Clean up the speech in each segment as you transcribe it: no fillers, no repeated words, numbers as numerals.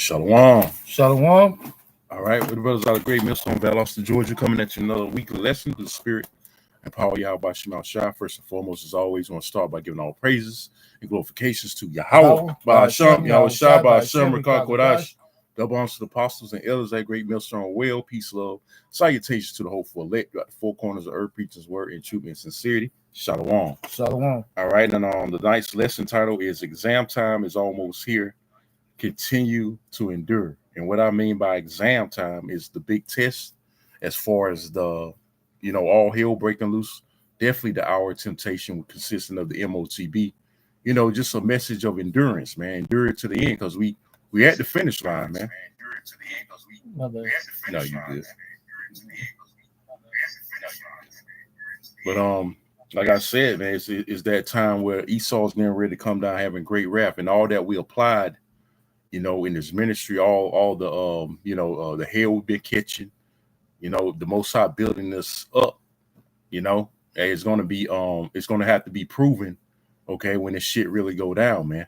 Shalom. Shalom. All right, with the brothers out of Great Millstone, Valdosta, Georgia, coming at you another weekly lesson to the Spirit and power Yahweh Shemal Shah. First and foremost, as always, we want to start by giving all praises and glorifications to Yahweh, by Hashem, Yahweh Shah, by Hashem, Rakah Kodash, double honors to the apostles and elders at Great Millstone, well, peace, love, salutations to the hopeful elect throughout the four corners of earth, preaching his word in truth and sincerity. Shalom. Shalom. All right, and the night's lesson title is Exam Time is Almost Here. Continue to endure. And what I mean by exam time is the big test, as far as the, all hell breaking loose. Definitely the hour of temptation consisting of the MOTB. Just a message of endurance, man. Endure it to the end, because we at the finish line, man. No, you good. But like I said, man, it's that time where Esau's getting ready to come down having great wrath, and all that we applied, in this ministry, all the the hell we've been catching, the Most High building us up, it's gonna be it's gonna have to be proven, okay, when this shit really go down, man.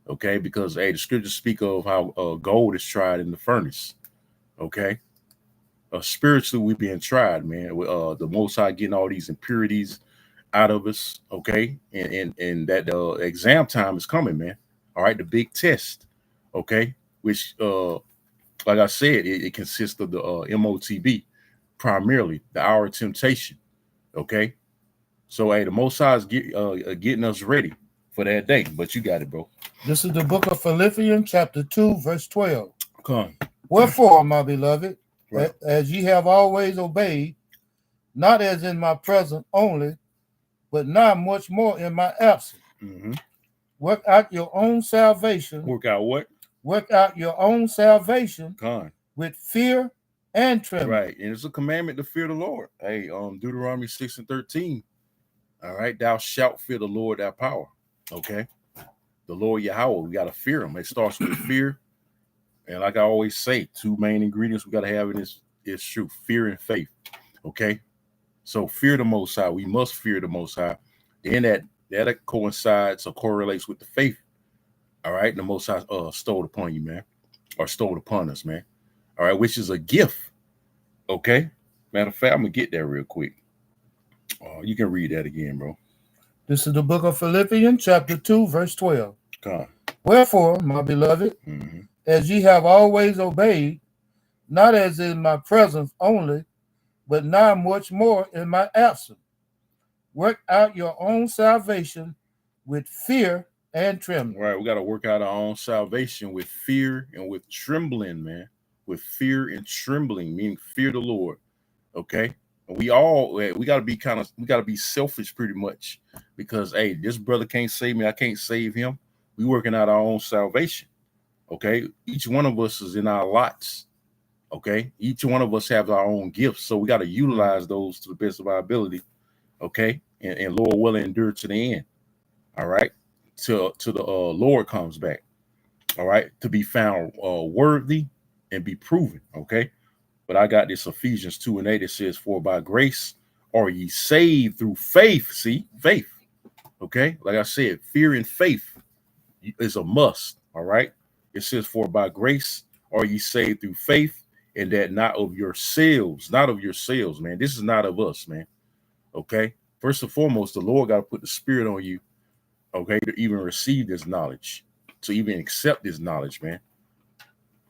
Okay, because the scriptures speak of how gold is tried in the furnace. Okay. Spiritually, we being tried, man. The Most High getting all these impurities out of us, okay, and that exam time is coming, man. All right, the big test. Okay, which, like I said, it consists of the MOTB, primarily the hour of temptation. Okay, so the Most High is getting us ready for that day. But you got it, bro. This is the book of Philippians, chapter 2, verse 12. Come. Wherefore, my beloved, Right. as ye have always obeyed, not as in my presence only, but now much more in my absence. Mm-hmm. Work out your own salvation. Work out what? Work out your own salvation with fear and trembling. Right. And it's a commandment to fear the Lord. Hey, Deuteronomy 6:13. All right. Thou shalt fear the Lord thy power. Okay. The Lord Yahweh. We got to fear him. It starts with fear. And like I always say, two main ingredients we got to have in this is true: fear and faith. Okay. So fear the Most High. We must fear the Most High. Then that coincides or correlates with the faith. All right, the Most High stole upon you, man, or stole upon us, man. All right, which is a gift. Okay, matter of fact, I'm gonna get that real quick. You can read that again, bro. This is the book of Philippians, chapter 2, verse 12. Come. Wherefore, my beloved, as ye have always obeyed, not as in my presence only, but now much more in my absence, work out your own salvation with fear and trembling. Right, we got to work out our own salvation with fear and with trembling, man. With fear and trembling, meaning fear the Lord. Okay, and we got to be selfish pretty much, because this brother can't save me, I can't save him. We working out our own salvation. Okay, each one of us is in our lots. Okay, each one of us have our own gifts, so we got to utilize those to the best of our ability. Okay, and Lord willing, endure to the end. All right. To the Lord comes back, all right, to be found worthy and be proven, okay? But I got this Ephesians 2:8. It says, for by grace are ye saved through faith. See, faith, okay? Like I said, fear and faith is a must, all right? It says, for by grace are ye saved through faith, and that not of yourselves, man. This is not of us, man, okay? First and foremost, the Lord got to put the Spirit on you, okay, to even receive this knowledge, to even accept this knowledge, man.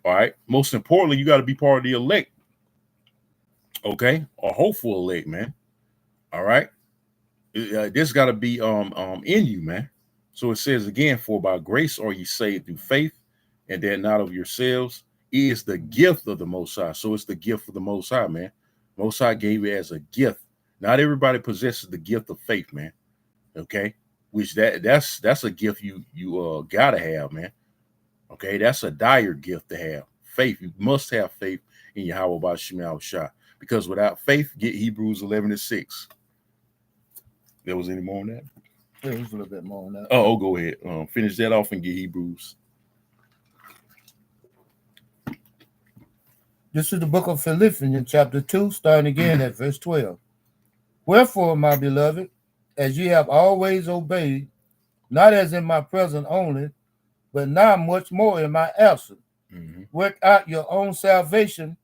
All right. Most importantly, you got to be part of the elect, okay, or hopeful elect, man. All right. This got to be in you, man. So it says again, for by grace are ye saved through faith, and that not of yourselves, is the gift of the Most High. So it's the gift of the Most High, man. Most High gave it as a gift. Not everybody possesses the gift of faith, man. Okay. Which that's a gift you gotta have, man. Okay, that's a dire gift to have. Faith. You must have faith in Yahweh Shemal Shah, because without faith, get Hebrews 11:6. There was any more on that? There was a little bit more on that. Oh, go ahead. Finish that off and get Hebrews. This is the book of Philippians, chapter 2, starting again at verse 12. Wherefore, my beloved, as ye have always obeyed, not as in my presence only, but now much more in my absence, Work out your own salvation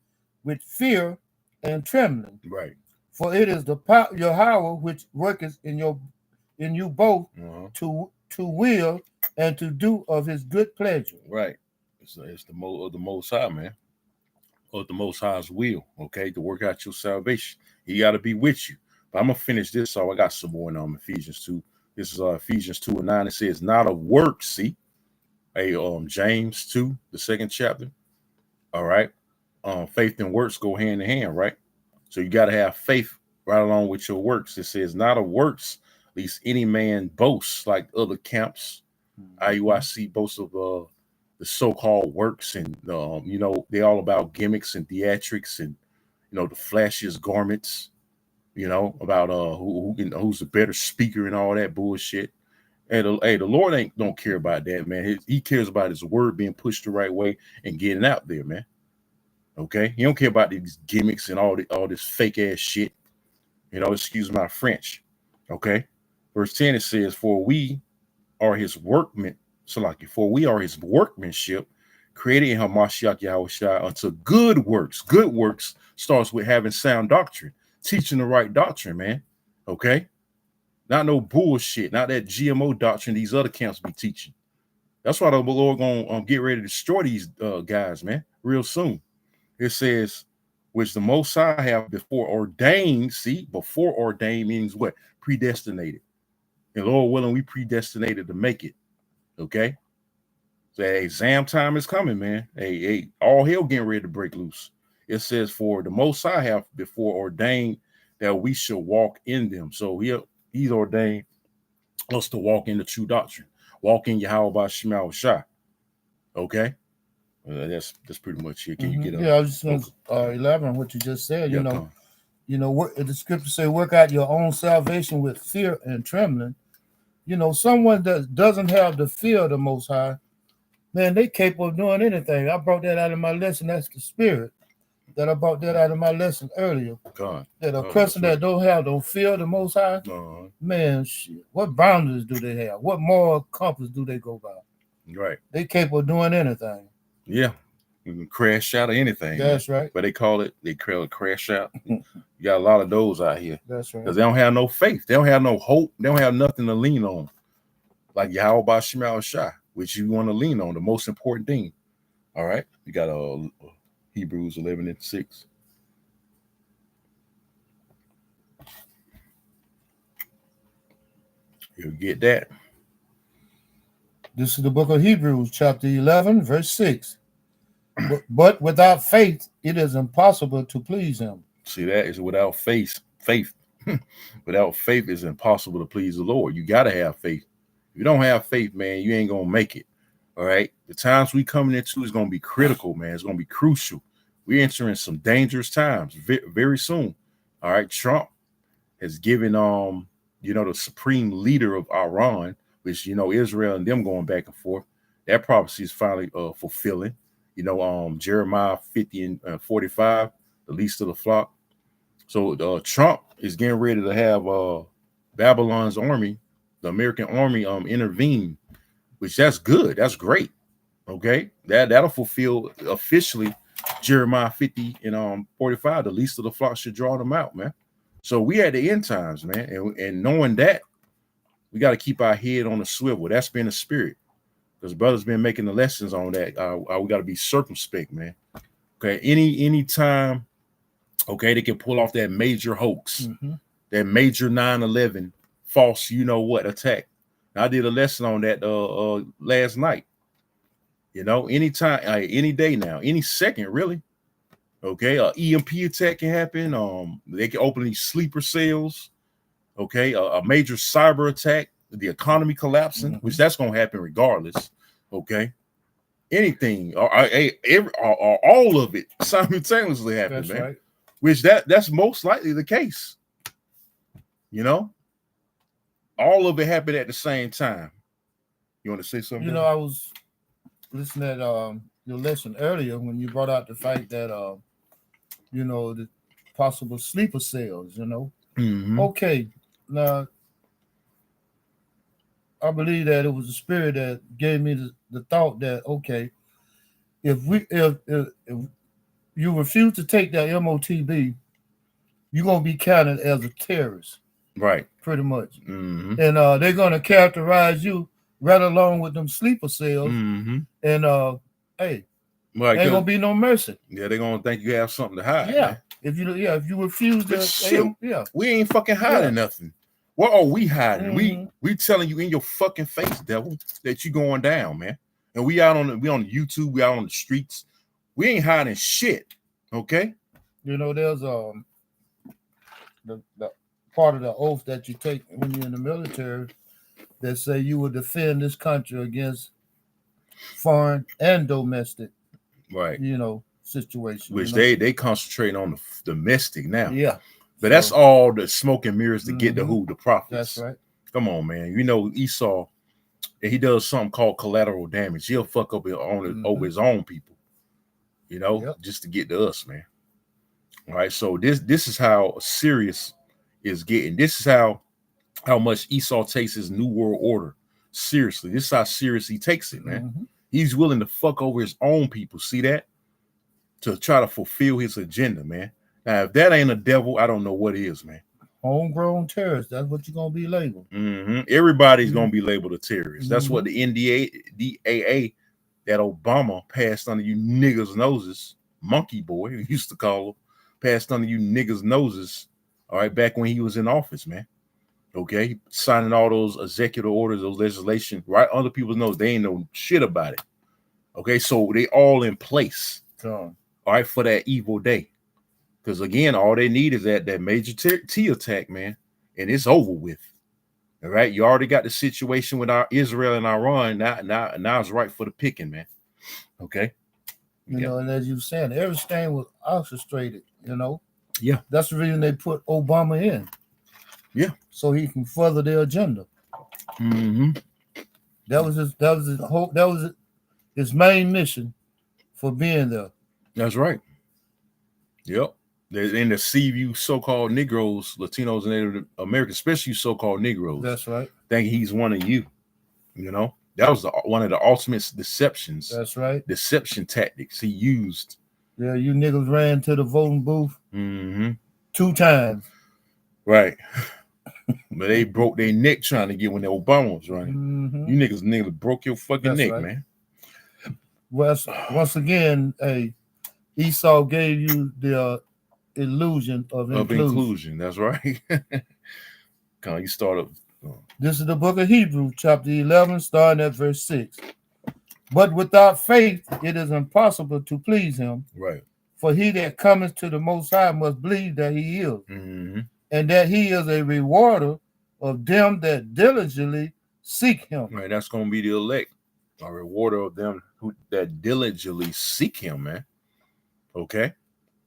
with fear and trembling. Right. For it is the Yahweh which worketh in you both to will and to do of his good pleasure. Right. It's the Most High, man. Or the Most High's will, okay, to work out your salvation. He got to be with you. But I'm gonna finish this. So I got some more in Ephesians 2. This is Ephesians 2:9. It says, not of works. See, James 2, the 2nd chapter. All right. Faith and works go hand in hand, right? So you got to have faith right along with your works. It says, not of works, least any man boasts, like other camps. IUIC boasts of the so-called works, and they're all about gimmicks and theatrics, and the flashiest garments, about who's a better speaker and all that bullshit. And the Lord don't care about that, man. He cares about his word being pushed the right way and getting out there, man. Okay, he don't care about these gimmicks and all this fake ass shit. Excuse my French. Okay, verse 10 it says, "For we are his workmen." For we are his workmanship, created in Hamashiach Yahushua unto good works. Good works starts with having sound doctrine, teaching the right doctrine, man. Okay, not no bullshit, not that GMO doctrine these other camps be teaching. That's why the Lord gonna get ready to destroy these guys, man, real soon. It says, which the Most High have before ordained. See, before ordained means what? Predestinated. And Lord willing, we predestinated to make it. Okay. So exam time is coming, man. Hey, all hell getting ready to break loose. It says, for the Most High have before ordained that we shall walk in them. So he's ordained us to walk in the true doctrine, walk in Yahweh Shema Shah. Okay. That's pretty much it. Can you get I was just going to elaborate on what you just said. The scripture say, work out your own salvation with fear and trembling. Someone that doesn't have the fear of the Most High, man, they capable of doing anything. I brought that out of my lesson. That's the spirit that I brought that out of my lesson earlier. That a person that don't fear the Most High, man, shit, what boundaries do they have? What moral compass do they go by? Right. They capable of doing anything. Yeah. You can crash out of anything. That's right. But they call it crash out. You got a lot of those out here. That's right. Because they don't have no faith. They don't have no hope. They don't have nothing to lean on. Like Yahweh Shema Shah, which you want to lean on, the most important thing. All right. You got Hebrews 11:6. You'll get that. This is the book of Hebrews, chapter 11, verse 6. But without faith, it is impossible to please him. See, that is without faith. Without faith, it's impossible to please the Lord. You got to have faith. If you don't have faith, man, you ain't going to make it. All right. The times we coming into is going to be critical, man. It's going to be crucial. We're entering some dangerous times very soon. All right. Trump has given, the supreme leader of Iran, which, Israel and them going back and forth. That prophecy is finally fulfilling. Jeremiah 50 and 45, the least of the flock. So Trump is getting ready to have Babylon's army, the American army, intervene, which that's good. That's great. Okay, that'll fulfill officially Jeremiah 50 and 45. The least of the flock should draw them out, man. So we at the end times, man, and knowing that, we got to keep our head on the swivel. That's been the spirit. Because brother's been making the lessons on that. We got to be circumspect, man. Okay, any time, okay, they can pull off that major hoax, that major 9/11 false, attack. I did a lesson on that last night. Anytime, any day now, any second, really. Okay, EMP attack can happen. They can open these sleeper cells. Okay, a major cyber attack, the economy collapsing, which that's gonna happen regardless. Okay, anything, all of it simultaneously happen, that's man. Right. Which that's most likely the case. All of it happened at the same time. You want to say something? I was listening at your lesson earlier when you brought out the fact that the possible sleeper cells. Okay, now I believe that it was the spirit that gave me the thought that, okay, if you refuse to take that MOTB, you're gonna be counted as a terrorist, Right. pretty much. Mm-hmm. And they're gonna characterize you right along with them sleeper cells. Mm-hmm. And hey, Right, ain't gonna be no mercy. Yeah, they're gonna think you have something to hide. Yeah, Man. if you refuse But to, shit, we ain't fucking hiding nothing. What are we hiding? Mhm. We telling you in your fucking face, devil, that you going down, man. And we out on the YouTube, we out on the streets. We ain't hiding shit. Okay. You know, there's the part of the oath that you take when you're in the military that say you will defend this country against foreign and domestic, right? Situations. Which they concentrate on the domestic now. Yeah. But that's all the smoke and mirrors to get the prophets. That's right. Come on, man. You know Esau, he does something called collateral damage. He'll fuck up over his own people. Just to get to us, man. All right. So this is how serious it's getting. This is how much Esau takes his new world order seriously. This is how serious he takes it, man. Mm-hmm. He's willing to fuck over his own people. See that? To try to fulfill his agenda, man. Now, if that ain't a devil, I don't know what is, man. Homegrown terrorist. That's what you're gonna be labeled. Mm-hmm. Everybody's gonna be labeled a terrorist. That's what the NDAA that Obama passed under you niggas' noses, monkey boy, he used to call him, passed under you niggas' noses. All right, back when he was in office, man. Okay, signing all those executive orders, those legislation, right under people's nose. They ain't know shit about it. Okay, so they all in place. All right, for that evil day. Because again, all they need is that major T attack, man, and it's over with. All right, you already got the situation with our Israel and Iran. Now it's right for the picking, man. Okay, and as you said, everything was orchestrated. Yeah, that's the reason they put Obama in. Yeah, so he can further their agenda. Mm-hmm. That was his main mission for being there. That's right. Yep. And to see you so-called Negroes, Latinos, and Native Americans, especially you so-called Negroes. That's right. Think he's one of you. That was one of the ultimate deceptions. That's right. Deception tactics he used. Yeah, you niggas ran to the voting booth 2 times. Right. But they broke their neck trying to get when the Obama was running. Mm-hmm. You niggas nearly broke your fucking neck, right, man. Well, once again, Esau gave you the illusion of inclusion. That's right. You started. This is the book of Hebrews, chapter 11, starting at verse 6. But without faith, it is impossible to please him. Right. For he that cometh to the Most High must believe that he is, and that he is a rewarder of them that diligently seek him. Right. That's going to be the elect, a rewarder of them that diligently seek him, man. Okay.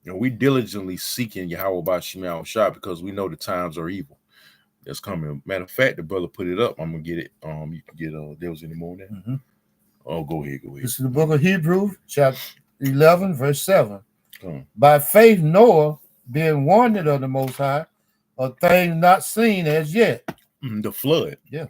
And we diligently seeking Yahweh Bashim Shah because we know the times are evil. That's coming. Matter of fact, the brother put it up. I'm gonna get it. You can get there was any more there. Oh, go ahead. This is the book of Hebrews, chapter 11, verse 7. By faith, Noah, being warned of the Most High, of things not seen as yet. The flood. Yeah.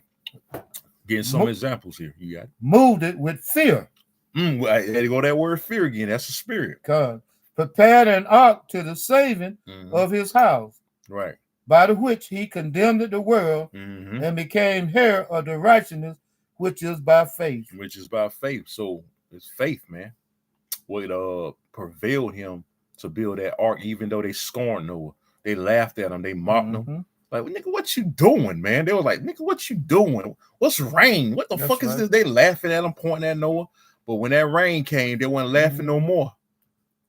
Getting some examples here. You got it. Moved it with fear. There you go. That word fear again. That's the spirit. God prepared an ark to the saving of his house. Right. By the which he condemned the world and became heir of the righteousness which is by faith. So it's faith, man. What prevailed him to build that ark, even though they scorned Noah. They laughed at him. They mocked him. Like, nigga, what you doing, man? They were like, nigga, what you doing? What's rain? What the fuck is this? They laughing at him, pointing at Noah. But when that rain came, they weren't laughing no more.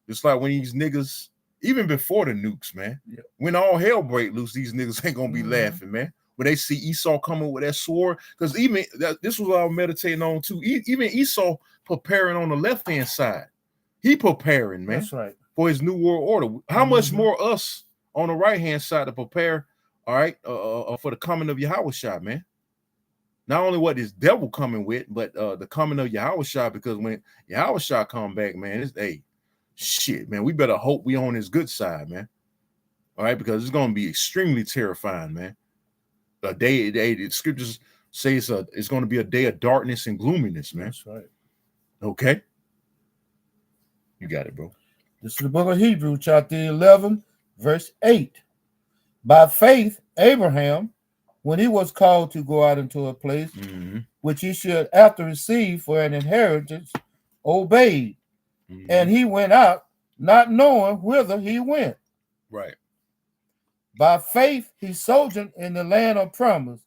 It's like when these niggas, even before the nukes, man, when all hell break loose, these niggas ain't gonna be laughing, man. When they see Esau coming with that sword, because even this was what I was meditating on too. Even Esau preparing on the left-hand side. He preparing, man. That's right. For his new world order. How much more us on the right-hand side to prepare, all right, for the coming of Yahweh Shah, man. Not only what this devil coming with, but the coming of Yahweh Shah, because when Yahweh Shah come back, man, it's shit, man. We better hope we on his good side, man. All right, because it's gonna be extremely terrifying, man. The scriptures say it's going to be a day of darkness and gloominess, man. That's right. Okay. You got it, bro. This is the book of Hebrews, chapter 11, verse 8. By faith, Abraham, when he was called to go out into a place which he should after receive for an inheritance, obeyed. And he went out, not knowing whither he went. Right. By faith, he sojourned in the land of promise,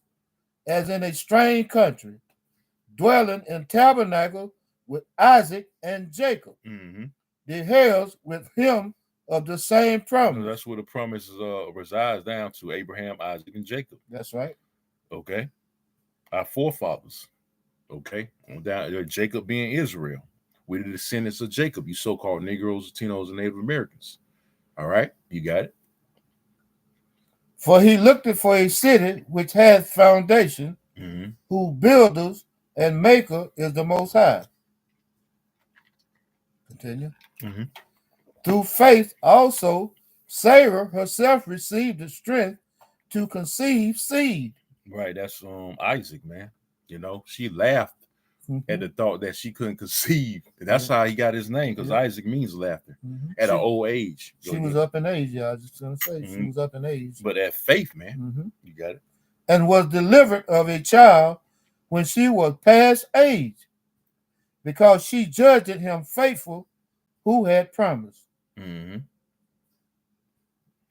as in a strange country, dwelling in tabernacle with Isaac and Jacob, the heirs with him of the same promise. So that's where the promise resides down to Abraham, Isaac, and Jacob. That's right. Okay. Our forefathers. Okay. Down Jacob being Israel. We're the descendants of Jacob, you so-called Negroes, Latinos, and Native Americans. All right. You got it. For he looked for a city which hath foundation, whose builders and maker is the Most High. Continue. Through faith also, Sarah herself received the strength to conceive seed. Right, that's Isaac, man. You know, she laughed at the thought that she couldn't conceive. That's how he got his name, because Isaac means laughter at an old age. She was up in age, I was just going to say. She was up in age. But that faith, man, you got it. And was delivered of a child when she was past age, because she judged him faithful who had promised. And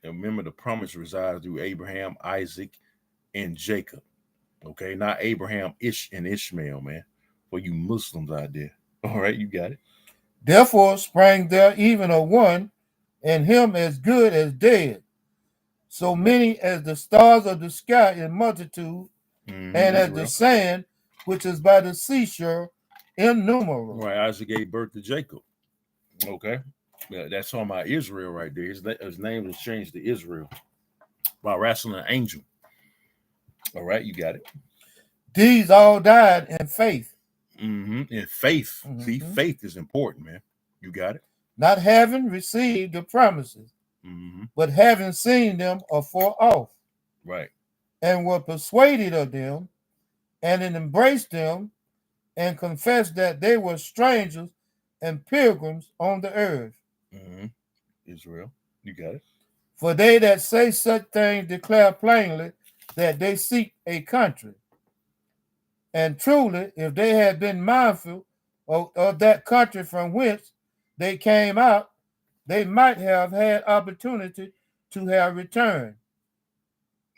remember, the promise resides through Abraham, Isaac, and Jacob. Okay, not Abraham, and Ishmael, man. For you Muslims out there. All right, you got it. Therefore sprang there even a one, and him as good as dead, so many as the stars of the sky in multitude, and as the sand which is by the seashore innumerable. Right, Isaac gave birth to Jacob. Okay, that's talking about Israel right there. His name was changed to Israel by wrestling an angel. All right, you got it. These all died in faith. In faith. See, faith is important, man. You got it. Not having received the promises, but having seen them afar off. Right. And were persuaded of them, and embraced them, and confessed that they were strangers and pilgrims on the earth. Israel, you got it. For they that say such things declare plainly that they seek a country. And truly, if they had been mindful of that country from whence they came out, they might have had opportunity to have returned.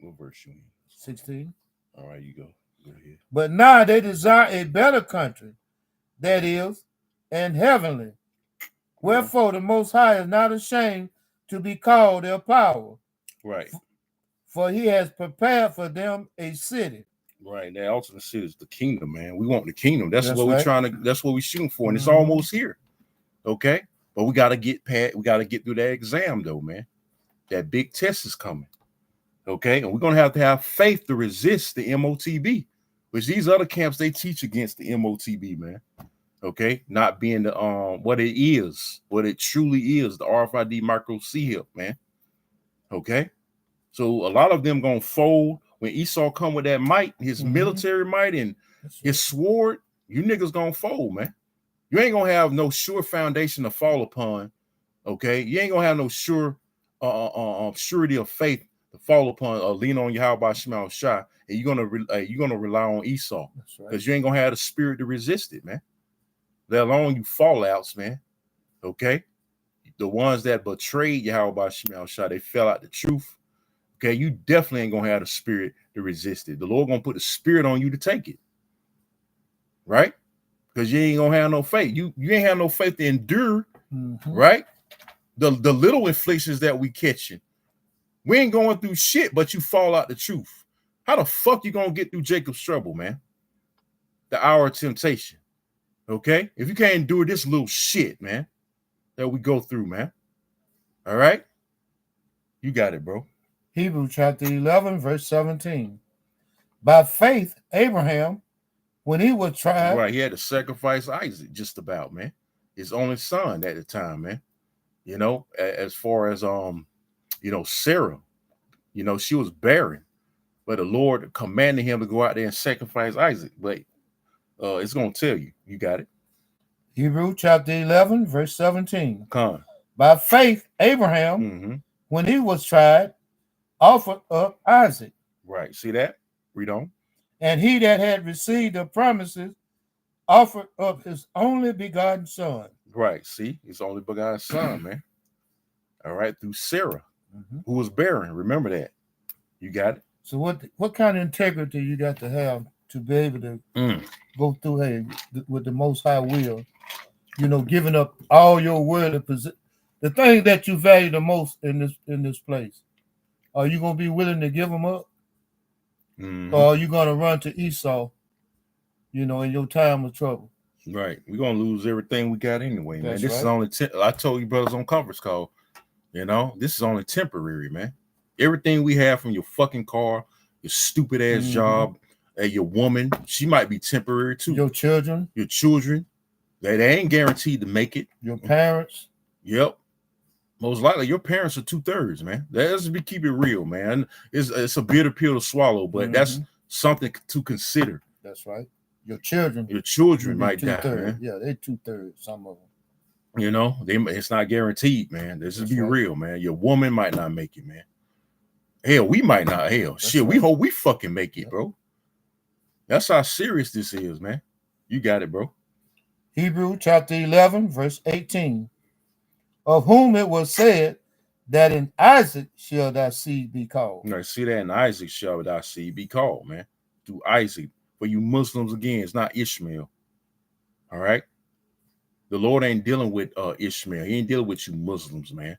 What verse you in? 16. All right, you go. Go ahead. But now they desire a better country, that is, and heavenly. Wherefore the Most High is not ashamed to be called their power. Right. For he has prepared for them a city. Right. That ultimate city is the kingdom, man. We want the kingdom. That's what we're trying to, that's what we're shooting for. And it's almost here. Okay. But we got to get through that exam though, man. That big test is coming. Okay. And we're going to have faith to resist the MOTB, which these other camps, they teach against the MOTB, man. Okay. Not being the, what it is, what it truly is, the RFID micro C-HIP, man. Okay. So a lot of them going to fold. When Esau come with that might, his military might and his sword, you niggas gonna fold, man. You ain't gonna have no sure foundation to fall upon, okay? You ain't gonna have no sure surety of faith to fall upon or lean on Yahweh Shema Shah, and you're gonna rely on Esau because you ain't gonna have the spirit to resist it, man. Let alone you fallouts, man. Okay, the ones that betrayed Yahweh Shema Shah, they fell out the truth. Okay, you definitely ain't gonna have the spirit to resist it. The Lord gonna put the spirit on you to take it, right? Because you ain't gonna have no faith. You ain't have no faith to endure, right? The little afflictions that we catching, we ain't going through shit, but you fall out the truth. How the fuck you gonna get through Jacob's trouble, man? The hour of temptation, okay? If you can't endure this little shit, man, that we go through, man. All right, you got it, bro. Hebrews chapter 11, verse 17. By faith, Abraham, when he was tried. Right, he had to sacrifice Isaac just about, man. His only son at the time, man. You know, as far as, Sarah, she was barren. But the Lord commanded him to go out there and sacrifice Isaac. But it's going to tell you. You got it. Hebrew chapter 11, verse 17. Con. By faith, Abraham, Mm-hmm. when he was tried, offered up Isaac. Right. See that? Read on. And he that had received the promises offered up his only begotten son. Right. See, his only begotten son, man. All right. Through Sarah, who was barren. Remember that. You got it. So what kind of integrity you got to have to be able to go through with the Most High will, giving up all your worldly position, the thing that you value the most in this place. Are you gonna be willing to give them up, or are you gonna run to Esau, in your time of trouble? Right. We're gonna lose everything we got anyway, man. That's This right. is only I told you brothers on conference call, this is only temporary, man. Everything we have from your fucking car, your stupid ass job, your woman, she might be temporary too. Your children, they ain't guaranteed to make it. Your parents. Yep. Most likely your parents are 2/3, man. Let's keep it real, man. It's a bitter pill to swallow, but that's something to consider. That's right. Your children might die, man. Yeah, they're 2/3, some of them. It's not guaranteed, man. Let's just be real, man. Your woman might not make it, man. Hell, we might not. Hell, shit, we hope we fucking make it, bro. That's how serious this is, man. You got it, bro. Hebrew chapter 11, verse 18. Of whom it was said that in Isaac shall thy seed be called. Right, see that? In Isaac shall thy seed be called, man. Through Isaac. For you Muslims, again, it's not Ishmael. All right? The Lord ain't dealing with Ishmael. He ain't dealing with you Muslims, man.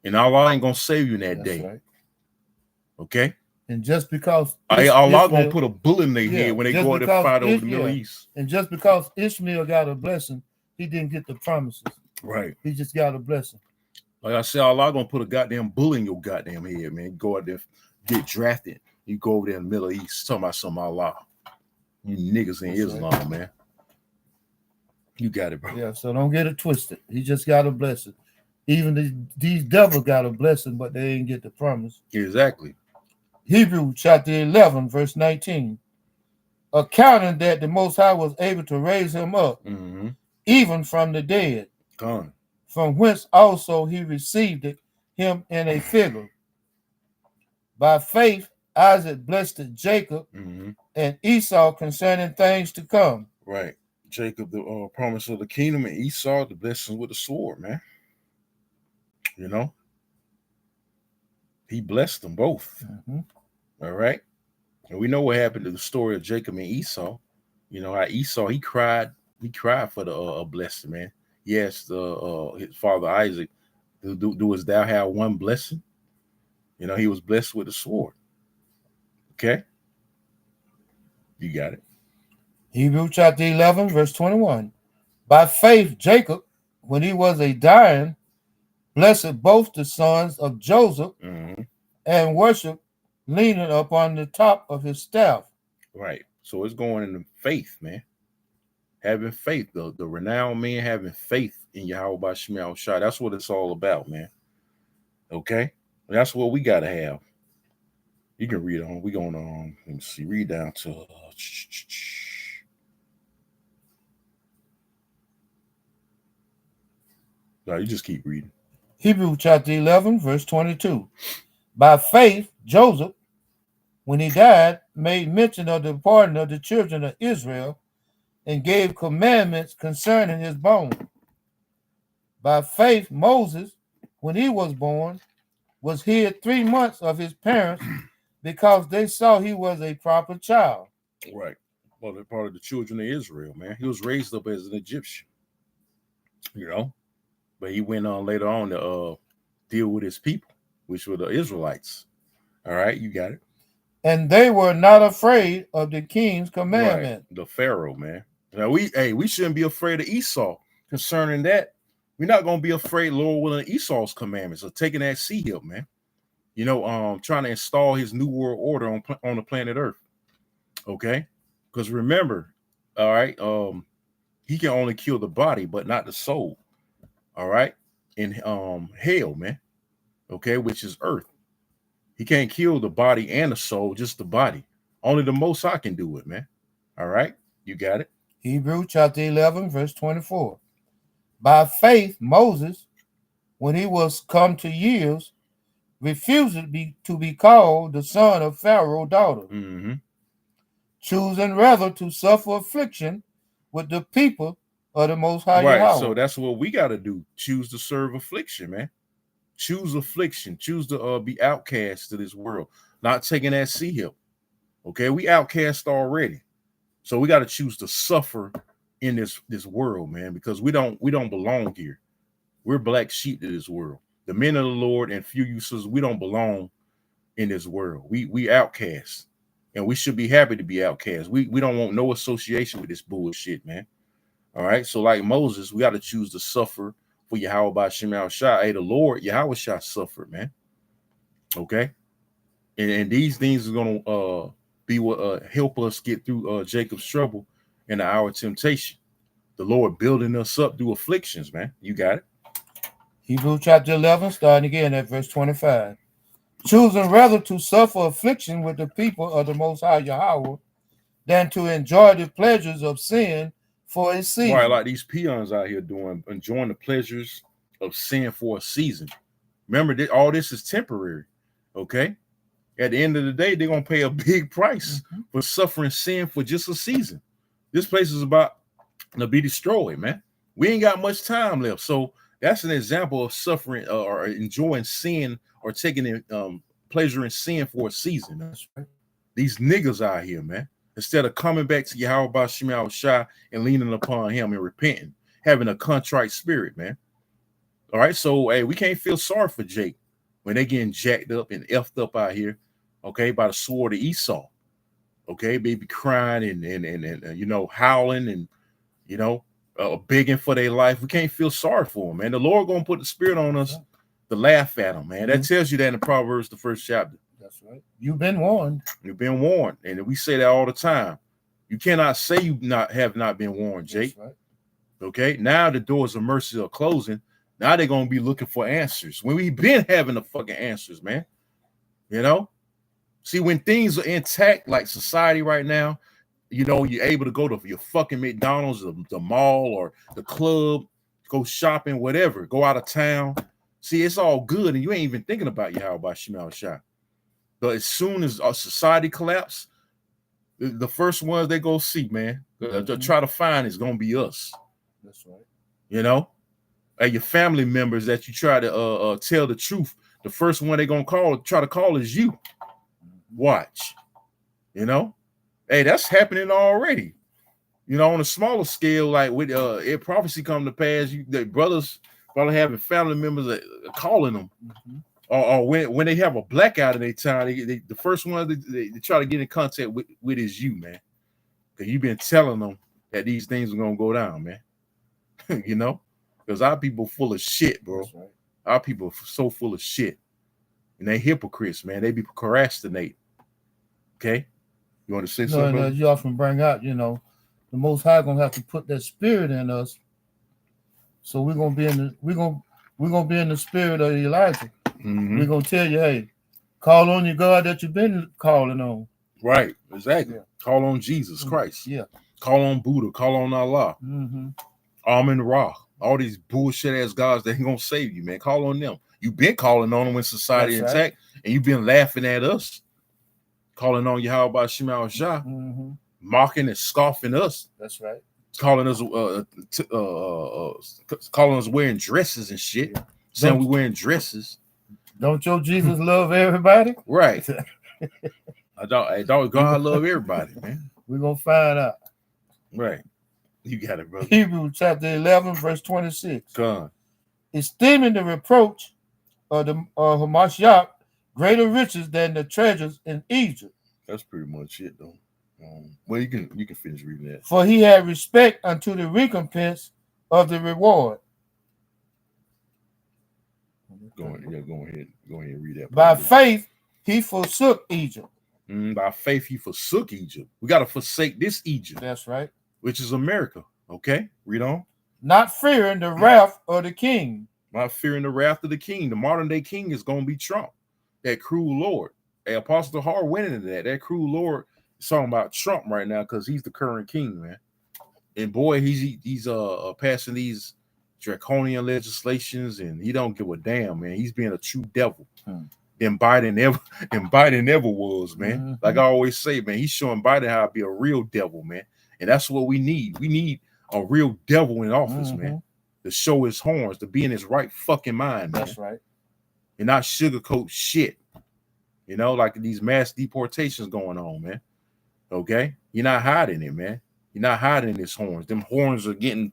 And Allah ain't going to save you in that day. Right. Okay? And just because Allah going to put a bullet in their head when they go out to fight over the Middle East. And just because Ishmael got a blessing, he didn't get the promises. Right. He just got a blessing. Like I said, Allah going to put a goddamn bullet in your goddamn head, man. You go out there, get drafted. You go over there in the Middle East, talking about some Allah. You niggas in Islam, man. You got it, bro. Yeah, so don't get it twisted. He just got a blessing. Even these devils got a blessing, but they didn't get the promise. Exactly. Hebrew chapter 11, verse 19. Accounting that the Most High was able to raise him up, even from the dead, from whence also he received him in a figure. By faith, Isaac blessed Jacob and Esau concerning things to come. Right. Jacob, the promise of the kingdom, and Esau, the blessings with the sword, man. He blessed them both. All right. And we know what happened to the story of Jacob and Esau. How Esau, he cried for the blessing, man. Yes, his father Isaac, doest thou have one blessing? He was blessed with the sword. Okay. You got it. Hebrew chapter 11, verse 21. By faith, Jacob, when he was a dying, blessed both the sons of Joseph and worshiped, leaning upon the top of his staff. Right. So it's going into faith, man. Having faith, the renowned man having faith in Yahweh Bashim Al-Shah. That's what it's all about, man. Okay? That's what we got to have. You can read on. We're going to, let me see, read down to... No, you just keep reading. Hebrew chapter 11, verse 22. By faith, Joseph, when he died, made mention of the pardon of the children of Israel and gave commandments concerning his bones. By faith, Moses, when he was born, was hid 3 months of his parents because they saw he was a proper child. Right. Well, they're part of the children of Israel, man. He was raised up as an Egyptian, but he went on later on to deal with his people, which were the Israelites. All right, you got it. And they were not afraid of the king's commandment. Right. The Pharaoh, man. Now we shouldn't be afraid of Esau concerning that. We're not gonna be afraid, Lord willing, of Esau's commandments or taking that sea hill, man. Trying to install his new world order on the planet Earth. Okay, because remember, all right, he can only kill the body, but not the soul. All right, in hell, man. Okay, which is Earth. He can't kill the body and the soul, just the body. Only the Most High can do it, man. All right, you got it. Hebrews chapter 11, verse 24. By faith, Moses, when he was come to years, refused to be called the son of Pharaoh's daughter, choosing rather to suffer affliction with the people of the Most High Right. Yahweh. So that's what we got to do. Choose to serve affliction, man. Choose affliction. Choose to be outcast to this world. Not taking that sea help. Okay, we outcast already. So we got to choose to suffer in this world, man, because we don't belong here. We're black sheep to this world. The men of the Lord and few uses, we don't belong in this world. We outcasts, and we should be happy to be outcasts. We don't want no association with this bullshit, man. All right. So like Moses, we got to choose to suffer for Yahweh by Shema Shah. Hey, the Lord Yahweh Shah suffered, man. Okay. And these things are gonna be what help us get through Jacob's trouble and our temptation. The Lord building us up through afflictions, man. You got it. Hebrews chapter 11, starting again at verse 25. Choosing rather to suffer affliction with the people of the Most High Yahweh than to enjoy the pleasures of sin for a season. Right, like these peons out here enjoying the pleasures of sin for a season. Remember that all this is temporary. Okay. At the end of the day, they're gonna pay a big price for suffering sin for just a season. This place is about to be destroyed, man. We ain't got much time left. So that's an example of suffering or enjoying sin or taking pleasure in sin for a season. That's right. These niggas out here, man, instead of coming back to Yahweh by Shema Shah and leaning upon him and repenting, having a contrite spirit, man. All right, so hey, we can't feel sorry for Jake when they getting jacked up and effed up out here, okay, by the sword of Esau. Okay, baby crying and you know, howling and you know, begging for their life. We can't feel sorry for them, man. The Lord gonna put the spirit on us to laugh at them, man. That tells you that in the Proverbs, the first chapter. That's right. You've been warned. You've been warned, and we say that all the time. You cannot say you have not been warned, Jake. That's right. Okay, now the doors of mercy are closing. Now they're gonna be looking for answers. When we've been having the fucking answers, man. You know, see, when things are intact, like society right now, you know, you're able to go to your fucking McDonald's, the mall, or the club, go shopping, whatever, go out of town. See, it's all good, and you ain't even thinking about Yahweh by Shema Shah. But as soon as our society collapse, the first ones they go see, man, to try to find is gonna be us. That's right. You know, and your family members that you try to tell the truth, the first one they gonna try to call is you. Watch, you know. Hey, that's happening already. You know, on a smaller scale, like with it prophecy come to pass, the brothers probably having family members calling them, or when they have a blackout in their town, the first one they try to get in contact with is you, man, because you've been telling them that these things are gonna go down, man. You know, because our people full of shit, bro. That's right. Our people are so full of shit, and they hypocrites, man. They be procrastinating. Okay. You want to say something? And you often bring out, you know, the Most High gonna have to put that spirit in us. So we're gonna be in the spirit of Elijah. We're gonna tell you, hey, call on your God that you've been calling on. Right, exactly. Yeah. Call on Jesus Christ. Yeah. Call on Buddha. Call on Allah. Amun Ra. All these bullshit ass gods that ain't gonna save you, man. Call on them. You've been calling on them when society intact, and you've been laughing at us. Calling on Yahweh by Shema Shah, mocking and scoffing us. That's right. Calling us, calling us wearing dresses and shit. Saying we wearing dresses. Don't your Jesus love everybody? Right. I don't. God love everybody, man. We're gonna find out. Right. You got it, brother. Hebrews chapter 11, verse 26. God. Esteeming the reproach of the Hamashiach greater riches than the treasures in Egypt. That's pretty much it, though. Well, you can finish reading that. For he had respect unto the recompense of the reward. Go ahead and read that. By faith, he forsook Egypt. By faith, he forsook Egypt. We got to forsake this Egypt. That's right. Which is America. Okay, read on. Not fearing the wrath of the king. Not fearing the wrath of the king. The modern day king is going to be Trump. That cruel Lord. Hey, Apostle Hart went into that. That cruel Lord is talking about Trump right now because he's the current king, man. and boy, he's passing these draconian legislations, and he don't give a damn, man. He's being a true devil. Than Biden ever was, man. Like I always say, man, he's showing Biden how to be a real devil, man. And that's what we need. We need a real devil in office, man, to show his horns, to be in his right fucking mind, man. That's right. And not sugarcoat shit. You know, like these mass deportations going on, man. Okay? You're not hiding it, man. You're not hiding his horns. Them horns are getting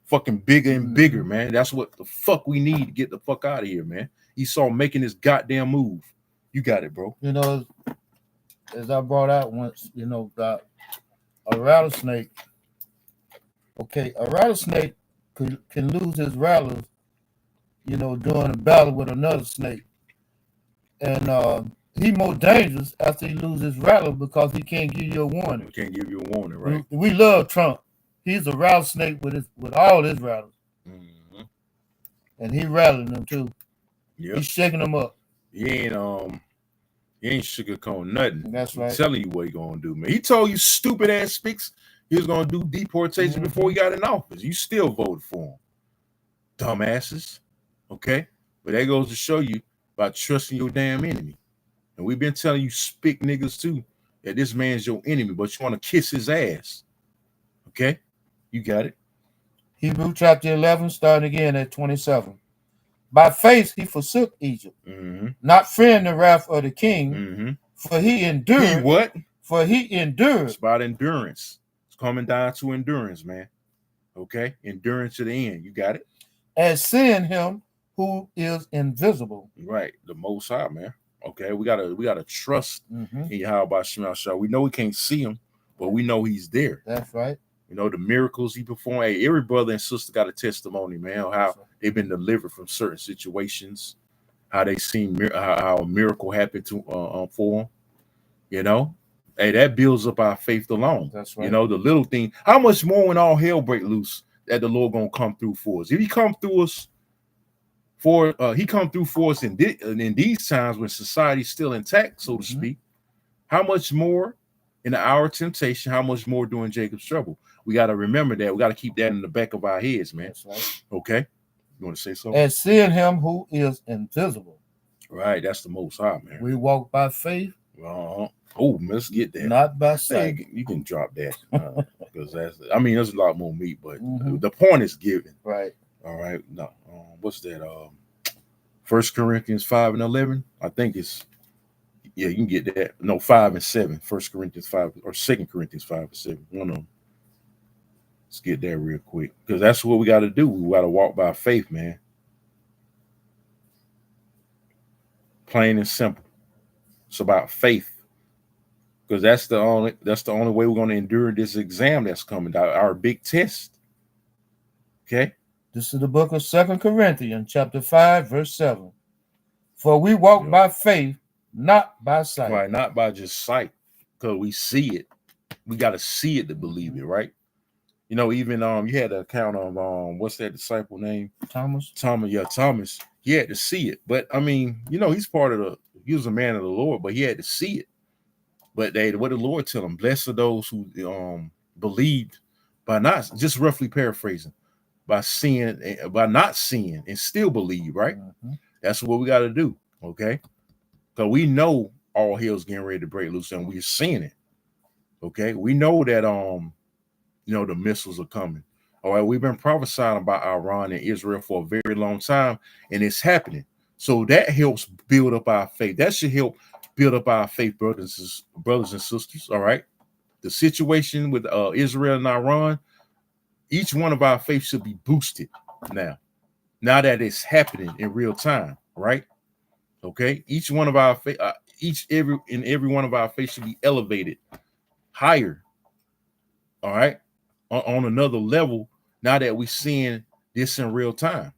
fucking bigger and bigger, man. That's what the fuck we need to get the fuck out of here, man. Esau making this goddamn move. You got it, bro. You know, as I brought out once, you know, about a rattlesnake. Okay, a rattlesnake can lose his rattlers, you know, during a battle with another snake. And he's more dangerous after he loses his rattler because he can't give you a warning. He can't give you a warning, right? We love Trump. He's a rattlesnake with all his rattlers. And he rattling them too. Yeah. He's shaking them up. He ain't sugarcoating nothing. That's right. I'm telling you what he gonna do, man. He told you stupid ass speaks he was gonna do deportation before he got in office. You still voted for him. Dumbasses. Okay? But that goes to show you about trusting your damn enemy. And we've been telling you spick niggas too that this man's your enemy, but you want to kiss his ass. Okay? You got it. Hebrew chapter 11, starting again at 27. By faith he forsook Egypt, not fearing the wrath of the king, for he endured. He what? For he endured. It's about endurance. It's coming down to endurance, man. Okay? Endurance to the end. You got it? As seeing him who is invisible. Right. The Most High, man. Okay? We gotta trust in Yahweh Shema Shah. We know we can't see him, but we know he's there. That's right. You know, the miracles he performed. Hey, every brother and sister got a testimony, man, how they've been delivered from certain situations, how they seen how a miracle happened to for them. You know, hey, that builds up our faith alone. That's right. You know, the little thing. How much more when all hell break loose that the Lord gonna come through for us? If he come through us he come through for us in these times when society's still intact, so to speak. How much more in the hour of temptation? How much more during Jacob's trouble? We got to remember that. We got to keep that in the back of our heads, man. That's right. Okay. You want to say something? As seeing him who is invisible. Right. That's the Most High, man. We walk by faith. Oh, let's get that. Not by sight. You can drop that. Because there's a lot more meat, but the point is given. Right. All right. No. What's that? 1 Corinthians 5 and 11. I think it's, yeah, you can get that. No, 5 and 7. 1 Corinthians 5 or 2 Corinthians 5 and 7. One of them. Let's get that real quick, because that's what we got to do. We got to walk by faith, man. Plain and simple. It's about faith, because that's the only way we're going to endure this exam that's coming out, our big test. Okay. This is the book of 2 Corinthians, chapter 5, verse 7. For we walk by faith, not by sight. Right, not by just sight, because we see it. We got to see it to believe it, right? You know, even you had the account of what's that disciple name? Thomas. Thomas. He had to see it. But I mean, you know, he was a man of the Lord, but he had to see it. But what did the Lord tell him? Blessed are those who believed by not, just roughly paraphrasing, by not seeing and still believe, right? That's what we got to do, okay? Because we know all hell's getting ready to break loose, and we're seeing it. Okay, we know that the missiles are coming. All right, we've been prophesying about Iran and Israel for a very long time, and it's happening. So that helps build up our faith. That should help build up our faith, brothers and sisters. All right, the situation with Israel and Iran, each one of our faith should be boosted now that it's happening in real time, right? Okay, each one of our faith, every one of our faith should be elevated higher. All right, on another level, now that we're seeing this in real time.